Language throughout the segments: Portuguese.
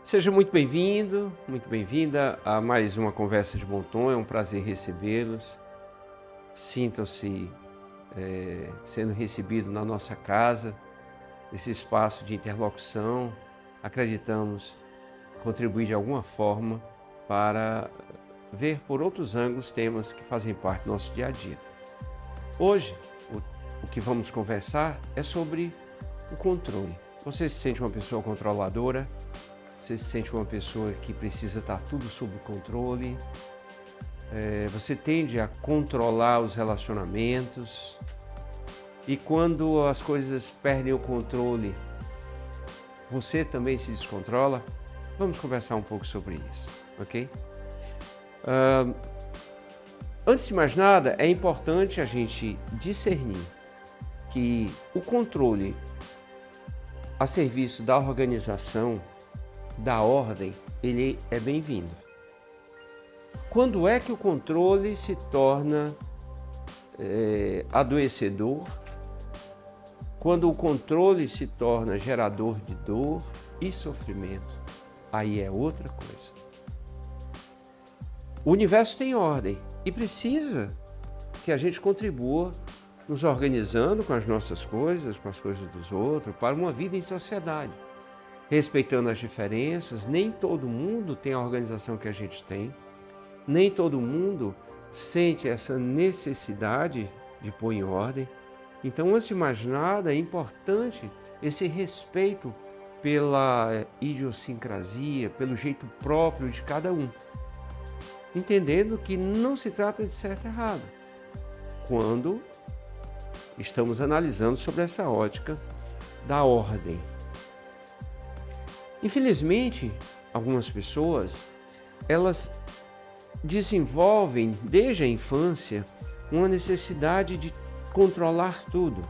Seja muito bem-vindo, muito bem-vinda a mais uma Conversa de Bom Tom. É um prazer recebê-los. Sintam-se sendo recebidos na nossa casa, esse espaço de interlocução. Acreditamos contribuir de alguma forma para ver por outros ângulos temas que fazem parte do nosso dia a dia. Hoje, o que vamos conversar é sobre o controle. Você se sente uma pessoa controladora? Você se sente uma pessoa que precisa estar tudo sob controle? Você tende a controlar os relacionamentos? E quando as coisas perdem o controle, você também se descontrola? Vamos conversar um pouco sobre isso, ok? Antes de mais nada, é importante a gente discernir que o controle a serviço da organização, da ordem, ele é bem-vindo. Quando é que o controle se torna adoecedor? Quando o controle se torna gerador de dor e sofrimento, aí é outra coisa. O universo tem ordem e precisa que a gente contribua nos organizando com as nossas coisas, com as coisas dos outros, para uma vida em sociedade. Respeitando as diferenças, nem todo mundo tem a organização que a gente tem, nem todo mundo sente essa necessidade de pôr em ordem. Então, antes de mais nada, é importante esse respeito pela idiosincrasia, pelo jeito próprio de cada um, entendendo que não se trata de certo e errado, quando estamos analisando sobre essa ótica da ordem. Infelizmente, algumas pessoas, elas desenvolvem desde a infância uma necessidade de controlar tudo.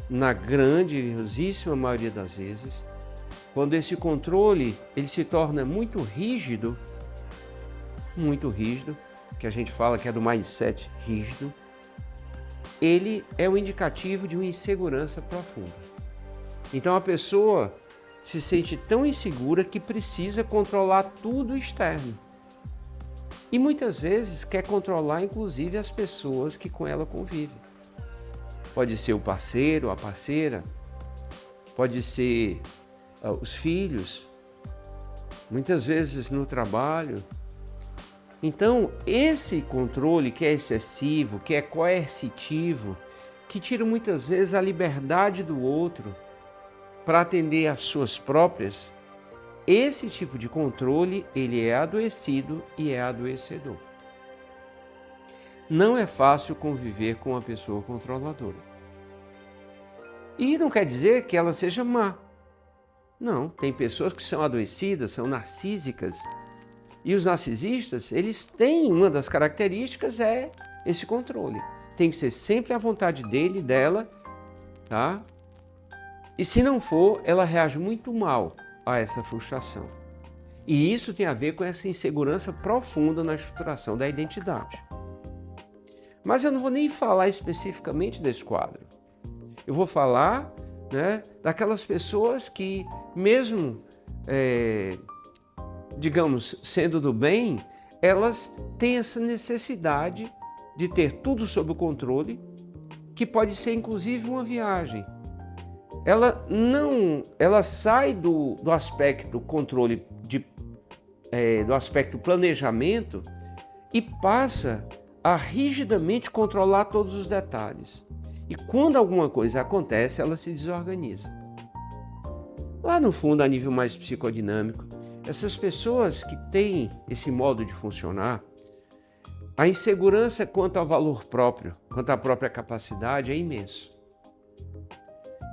Na grandiosíssima maioria das vezes, quando esse controle ele se torna muito rígido, que a gente fala que é do mindset rígido, ele é o indicativo de uma insegurança profunda. Então a pessoa se sente tão insegura que precisa controlar tudo externo. E muitas vezes quer controlar inclusive as pessoas que com ela convivem. Pode ser o parceiro, a parceira, pode ser os filhos, muitas vezes no trabalho. Então, esse controle que é excessivo, que é coercitivo, que tira muitas vezes a liberdade do outro para atender às suas próprias, esse tipo de controle, ele é adoecido e é adoecedor. Não é fácil conviver com uma pessoa controladora. E não quer dizer que ela seja má. Não, tem pessoas que são adoecidas, são narcísicas. E os narcisistas, eles têm uma das características é esse controle. Tem que ser sempre à vontade dele, dela, tá? E se não for, ela reage muito mal a essa frustração. E isso tem a ver com essa insegurança profunda na estruturação da identidade. Mas eu não vou nem falar especificamente desse quadro. Eu vou falar, daquelas pessoas que, mesmo, digamos, sendo do bem, elas têm essa necessidade de ter tudo sob o controle, que pode ser inclusive uma viagem. Ela sai do aspecto controle, do aspecto planejamento e passa a rigidamente controlar todos os detalhes. E quando alguma coisa acontece, ela se desorganiza. Lá no fundo, a nível mais psicodinâmico, essas pessoas que têm esse modo de funcionar, a insegurança quanto ao valor próprio, quanto à própria capacidade é imenso.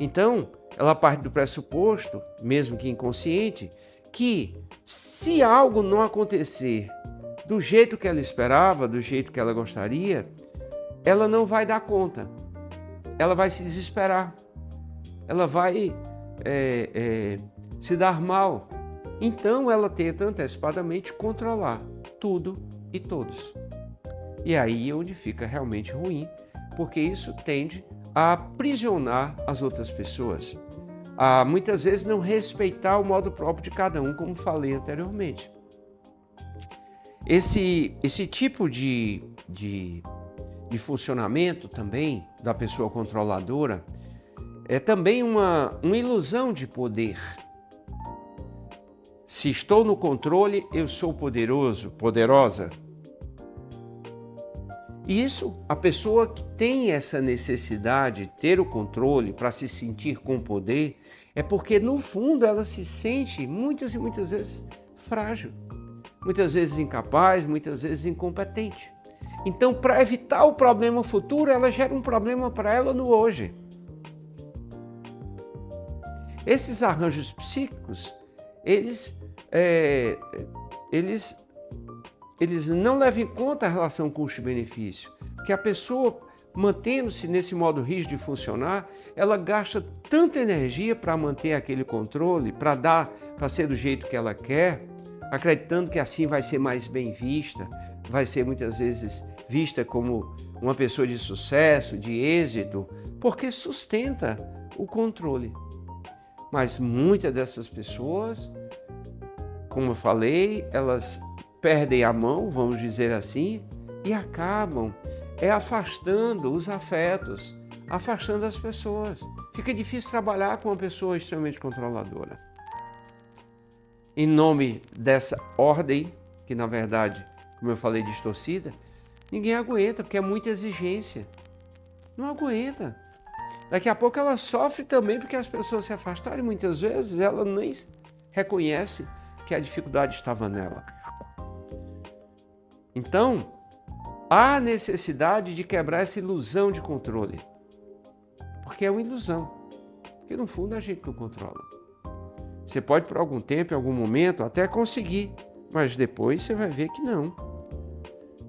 Então, ela parte do pressuposto, mesmo que inconsciente, que se algo não acontecer do jeito que ela esperava, do jeito que ela gostaria, ela não vai dar conta. Ela vai se desesperar. Ela vai se dar mal. Então, ela tenta antecipadamente controlar tudo e todos. E aí é onde fica realmente ruim, porque isso tende a aprisionar as outras pessoas, a muitas vezes não respeitar o modo próprio de cada um, como falei anteriormente. Esse tipo de funcionamento também da pessoa controladora é também uma ilusão de poder. Se estou no controle, eu sou poderoso, poderosa. E isso, a pessoa que tem essa necessidade de ter o controle para se sentir com poder, é porque no fundo ela se sente muitas e muitas vezes frágil, muitas vezes incapaz, muitas vezes incompetente. Então, para evitar o problema futuro, ela gera um problema para ela no hoje. Esses arranjos psíquicos, eles não levam em conta a relação custo-benefício, porque a pessoa, mantendo-se nesse modo rígido de funcionar, ela gasta tanta energia para manter aquele controle, para ser do jeito que ela quer, acreditando que assim vai ser mais bem vista, vai ser muitas vezes vista como uma pessoa de sucesso, de êxito, porque sustenta o controle. Mas muitas dessas pessoas, como eu falei, elas perdem a mão, vamos dizer assim, e acabam afastando os afetos, afastando as pessoas. Fica difícil trabalhar com uma pessoa extremamente controladora. Em nome dessa ordem, que na verdade, como eu falei, distorcida, ninguém aguenta, porque é muita exigência. Não aguenta. Daqui a pouco ela sofre também porque as pessoas se afastaram e muitas vezes ela nem reconhece que a dificuldade estava nela. Então, há necessidade de quebrar essa ilusão de controle. Porque é uma ilusão. Porque no fundo a gente não controla. Você pode por algum tempo, em algum momento, até conseguir, mas depois você vai ver que não.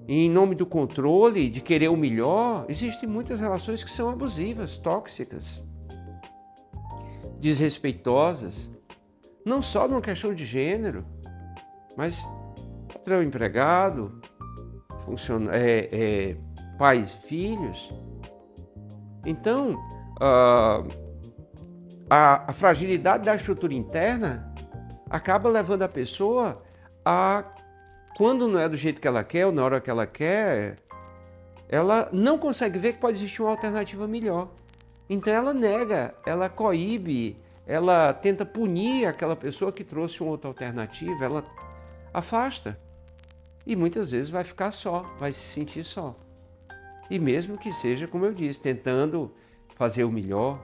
E em nome do controle, de querer o melhor, existem muitas relações que são abusivas, tóxicas, desrespeitosas, não só numa questão de gênero, mas patrão empregado, pais e filhos. Então, a fragilidade da estrutura interna acaba levando a pessoa a, quando não é do jeito que ela quer ou na hora que ela quer, ela não consegue ver que pode existir uma alternativa melhor. Então ela nega, ela coíbe, ela tenta punir aquela pessoa que trouxe uma outra alternativa, ela afasta. E muitas vezes vai ficar só, vai se sentir só. E mesmo que seja, como eu disse, tentando fazer o melhor,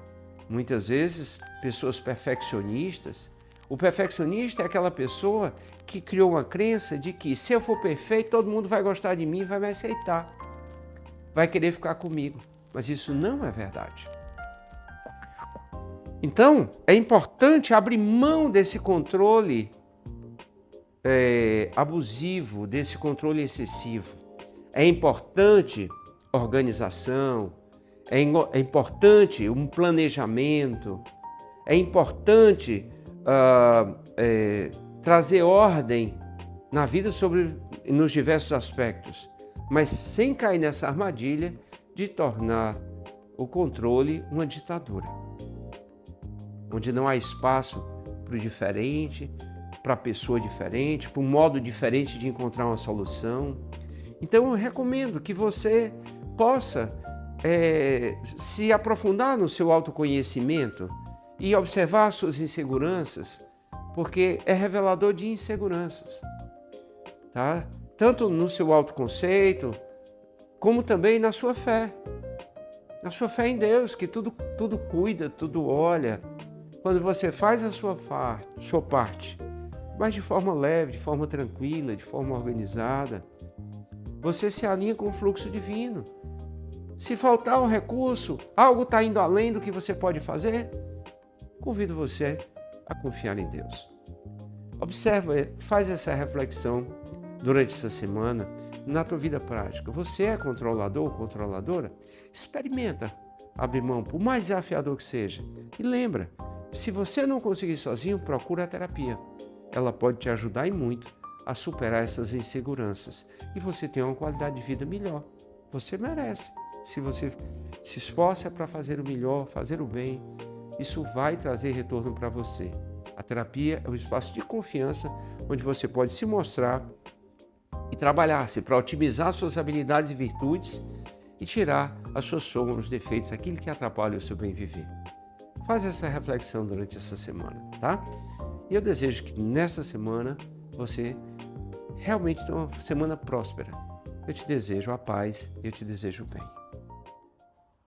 muitas vezes pessoas perfeccionistas. O perfeccionista é aquela pessoa que criou uma crença de que se eu for perfeito, todo mundo vai gostar de mim e vai me aceitar. Vai querer ficar comigo. Mas isso não é verdade. Então, é importante abrir mão desse controle abusivo, desse controle excessivo. É importante organização, é importante um planejamento, é importante trazer ordem na vida nos diversos aspectos, mas sem cair nessa armadilha de tornar o controle uma ditadura, onde não há espaço para o diferente, para a pessoa diferente, para um modo diferente de encontrar uma solução. Então eu recomendo que você possa se aprofundar no seu autoconhecimento e observar suas inseguranças, porque é revelador de inseguranças, tá? Tanto no seu autoconceito, como também na sua fé em Deus, que tudo cuida, tudo olha. Quando você faz a sua parte, mas de forma leve, de forma tranquila, de forma organizada, você se alinha com o fluxo divino. Se faltar um recurso, algo está indo além do que você pode fazer, convido você a confiar em Deus. Observa, faz essa reflexão durante essa semana na tua vida prática. Você é controlador ou controladora? Experimenta abrir mão, por mais desafiador que seja. E lembra, se você não conseguir sozinho, procura a terapia. Ela pode te ajudar e muito a superar essas inseguranças. E você tem uma qualidade de vida melhor. Você merece. Se você se esforça para fazer o melhor, fazer o bem, isso vai trazer retorno para você. A terapia é um espaço de confiança onde você pode se mostrar e trabalhar-se para otimizar suas habilidades e virtudes e tirar as suas sombras, os defeitos, aquilo que atrapalha o seu bem viver. Faz essa reflexão durante essa semana, tá? E eu desejo que nessa semana você realmente tenha uma semana próspera. Eu te desejo a paz, eu te desejo o bem.